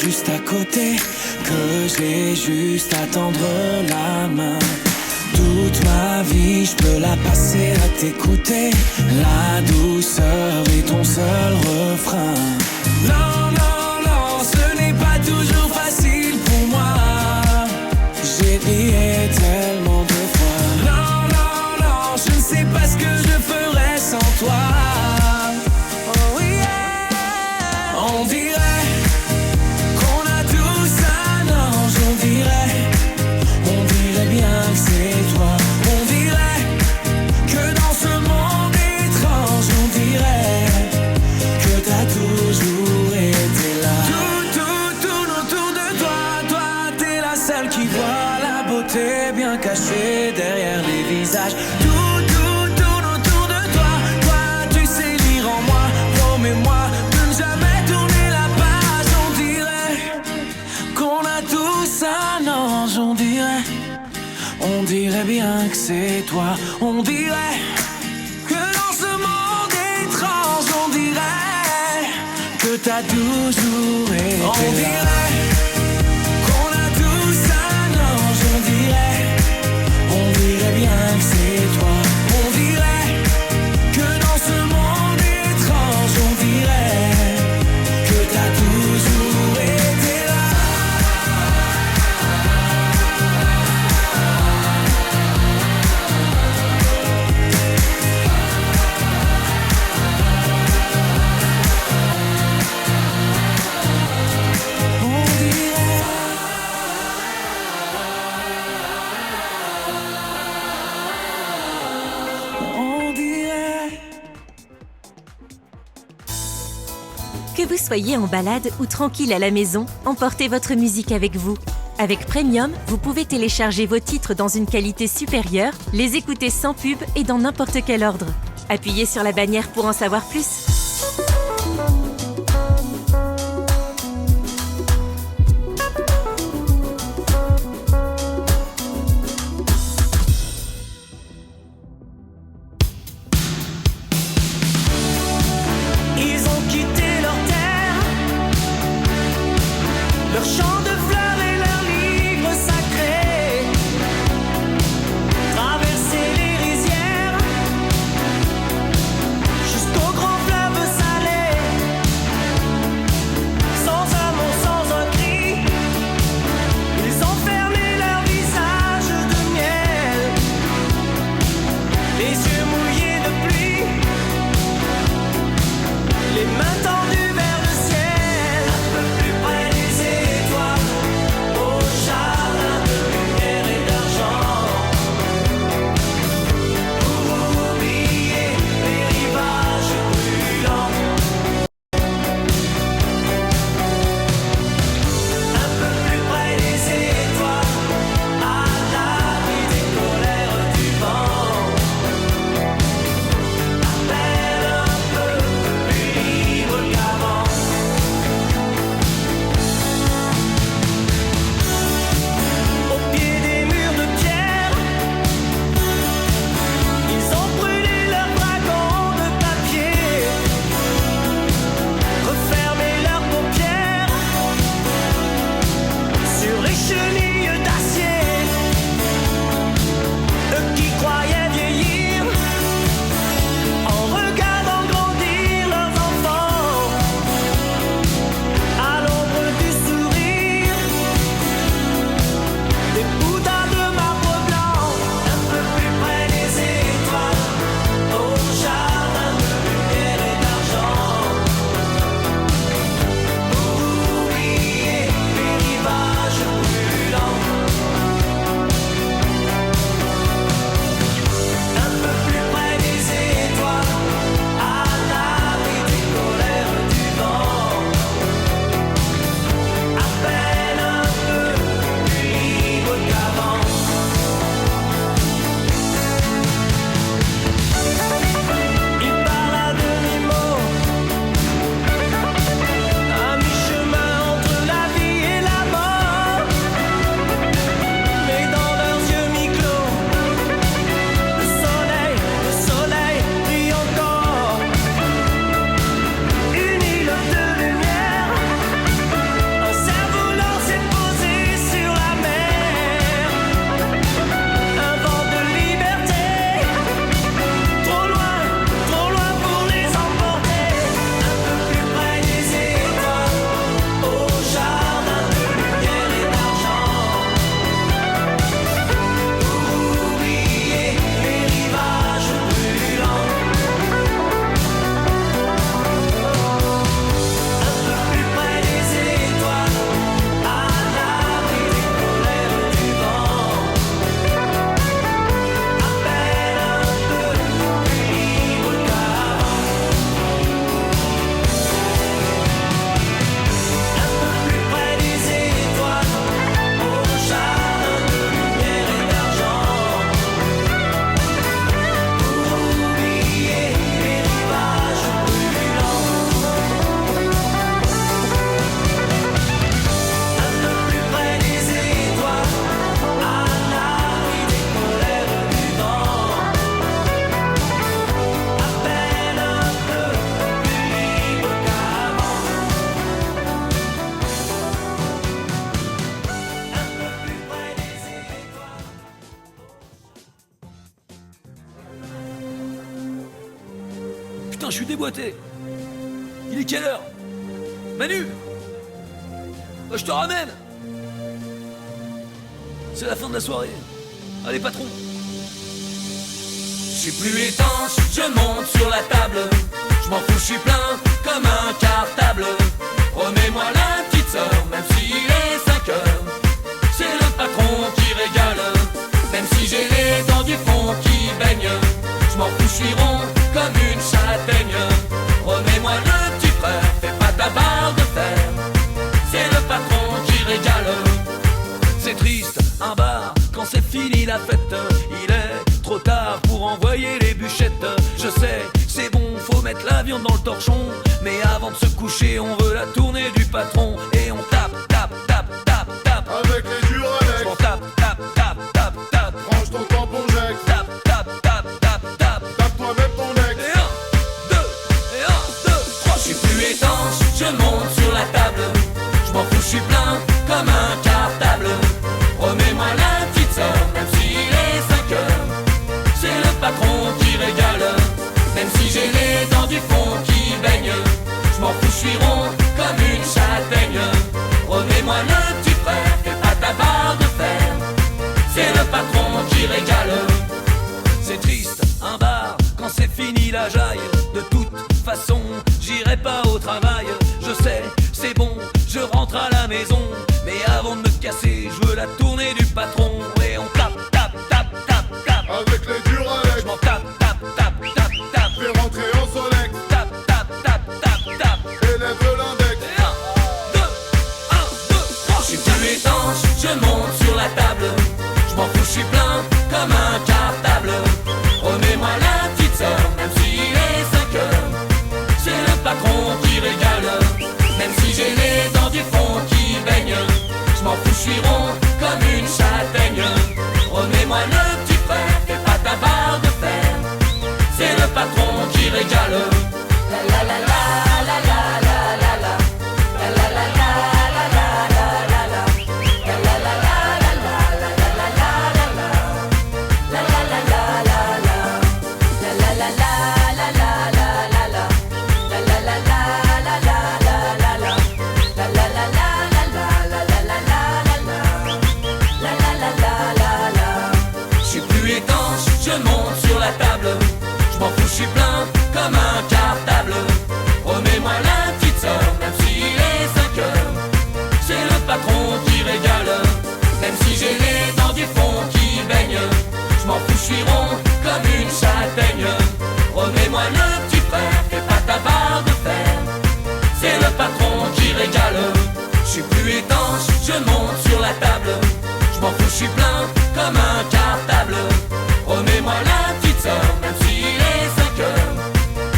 juste à côté, que j'ai juste à tendre la main. Toute ma vie, je peux la passer à t'écouter. La douceur est ton seul refrain. Non, non, non, ce n'est pas toujours facile pour moi. J'ai prié tellement de fois. Non, non, non, je ne sais pas ce que je ferais sans toi. Oh yeah. On dirait qu'on a tous un ange, on dirait bien que c'est toi. On dirait que dans ce monde étrange, on dirait que t'as toujours été là. Tout tourne autour de toi, toi t'es la seule qui voit la beauté bien cachée derrière les visages. Tout tourne autour de toi, toi tu sais lire en moi. Promets-moi de ne jamais tourner la page. On dirait qu'on a tous un ange, on dirait bien que c'est toi. On dirait que dans ce monde étrange, on dirait que t'as toujours été là. On dirait qu'on a tous un ange, on dirait bien que c'est toi. On dirait que dans ce monde étrange, on dirait que t'as toujours été là. Que vous soyez en balade ou tranquille à la maison, emportez votre musique avec vous. Avec Premium, vous pouvez télécharger vos titres dans une qualité supérieure, les écouter sans pub et dans n'importe quel ordre. Appuyez sur la bannière pour en savoir plus. Ils ont quitté leur terre, leur champ de fleurs et leurs livres sacrés, traversé les rizières, jusqu'au grand fleuve salé, sans un mot, sans un cri, ils ont fermé leur visage de miel, les yeux mouillés de pluie, les mains tendues vers le ciel, un peu plus près des étoiles. Putain, je suis déboîté. Il est quelle heure? Manu, je te ramène. C'est la fin de la soirée. Allez, patron. Je suis plus étanche, je monte sur la table. Je m'en fous, je suis plein comme un cartable. Remets-moi la petite sœur, même s'il est 5 heures. C'est le patron qui régale. Même si j'ai les dents du fond qui baignent. Je m'en fous, je suis rond comme une châtaigne. Remets-moi le petit frère, fais pas ta barre de fer. C'est le patron qui régale. C'est triste, un bar, quand c'est fini la fête. Il est trop tard pour envoyer les bûchettes. Je sais, c'est bon, faut mettre la viande dans le torchon. Mais avant de se coucher, on veut la tournée du patron. Et on tape, tape, tape, tape, tape. Avec les Duralex. On tape, tape, tape, tape, tape. Range ton tampon Jex. Tape, tape, tape, tape, tape. Tape toi-même ton ex. Et un, deux, et un, deux, trois. Je suis plus étanche, je monte sur la table. Je m'en fous, je suis plein comme un cartable. Remets-moi la petite sœur, même s'il est 5 heures. C'est le patron qui régale. Même si j'ai les dents du fond qui baignent. Je m'en fous, je suis rond comme une châtaigne. Remets-moi le petit frère, fais pas ta barre de fer. C'est le patron qui régale. C'est triste, un bar, quand c'est fini la jaille. De toute façon, j'irai pas au travail. Je sais, c'est bon, je rentre à la maison. Mais avant de me casser, je veux la tournée du patron. Et on tape, tape, tape, tape, tape. Avec les Duralex. Je m'en tape, tape, tape, tape, tape. Fais rentrer en Solex. Tape, tape, tape, tape, tape. Élève l'index. Et un, deux, trois. Je suis plus étanche, je monte sur la table. Je m'en fous, je suis plein comme un cartable. Remets-moi la petite sœur, même s'il est 5 heures. C'est le patron qui régale. Même si j'ai les dents du fond qui baignent. Je m'en fous, je suis rond comme une châtaigne. Remets-moi le petit frère, fais pas ta barre de fer. C'est le patron qui régale. La la la la la la la la la. La la la la la la la la la. La la la la la la la la la la la. La la la la la la. La la la la la la la la la. La la la la la la la la la. La la la la la la la la la la la. La la la la la la. Je suis plus étanche, je monte sur la table. Je m'en fous, je suis plein comme un cartable. Remets-moi la petite sœur, même s'il est 5 heures. C'est le patron qui régale. Même si j'ai les dents du fond qui baignent. Je m'en fous, je suis rond comme une châtaigne. Remets-moi le petit frère, fais pas ta barre de fer. C'est le patron qui régale. Je suis plus étanche, je monte sur la table. Je m'en fous, je suis plein comme un cartable. Remets-moi la petite sœur, même s'il est 5 heures.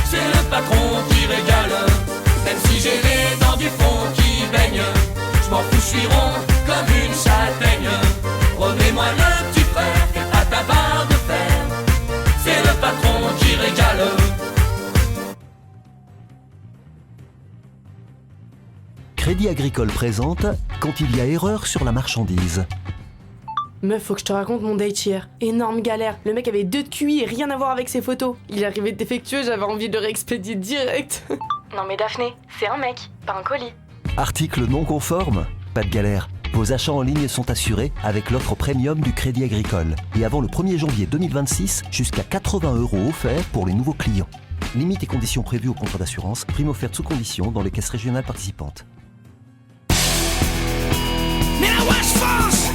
C'est le patron qui régale. Même si j'ai les dents du fond qui baignent. Je m'en fous, je suis rond comme une châtaigne. Remets-moi le petit frère, fais pas ta barre de fer. C'est le patron qui régale. Crédit Agricole présente Quand il y a erreur sur la marchandise. Meuf, faut que je te raconte mon date hier. Énorme galère. Le mec avait 2 de QI et rien à voir avec ses photos. Il arrivait défectueux, j'avais envie de le réexpédier direct. Non mais Daphné, c'est un mec, pas un colis. Article non conforme? Pas de galère. Vos achats en ligne sont assurés avec l'offre premium du Crédit Agricole. Et avant le 1er janvier 2026, jusqu'à 80 € offerts pour les nouveaux clients. Limites et conditions prévues au contrat d'assurance. Prime offerte sous condition dans les caisses régionales participantes. Mais la wesh France!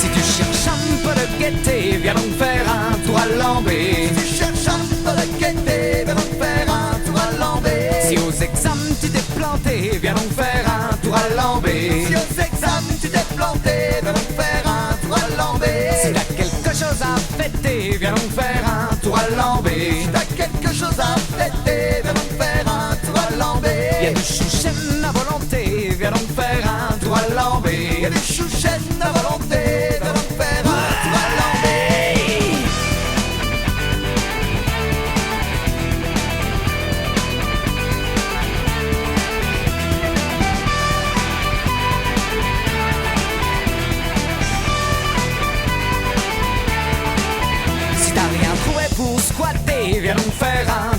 Si tu cherches un peu de gaieté, viens donc faire un tour à Lambé. Si tu cherches un peu de gaieté, viens donc faire un tour à Lambé. Si aux examens tu t'es planté, viens donc faire un tour à Lambé. Si aux examens tu t'es planté, viens donc faire un tour à Lambé. Si t'as quelque chose à fêter, viens donc faire un tour à Lambé. Si t'as quelque chose à fêter, viens donc faire un tour à Lambé. Y'a du chouchen à volonté, viens donc faire un tour à Lambé. Y'a des chouchettes à volonté, viens donc faire un tour à Lambé. gaieté, viens donc faire un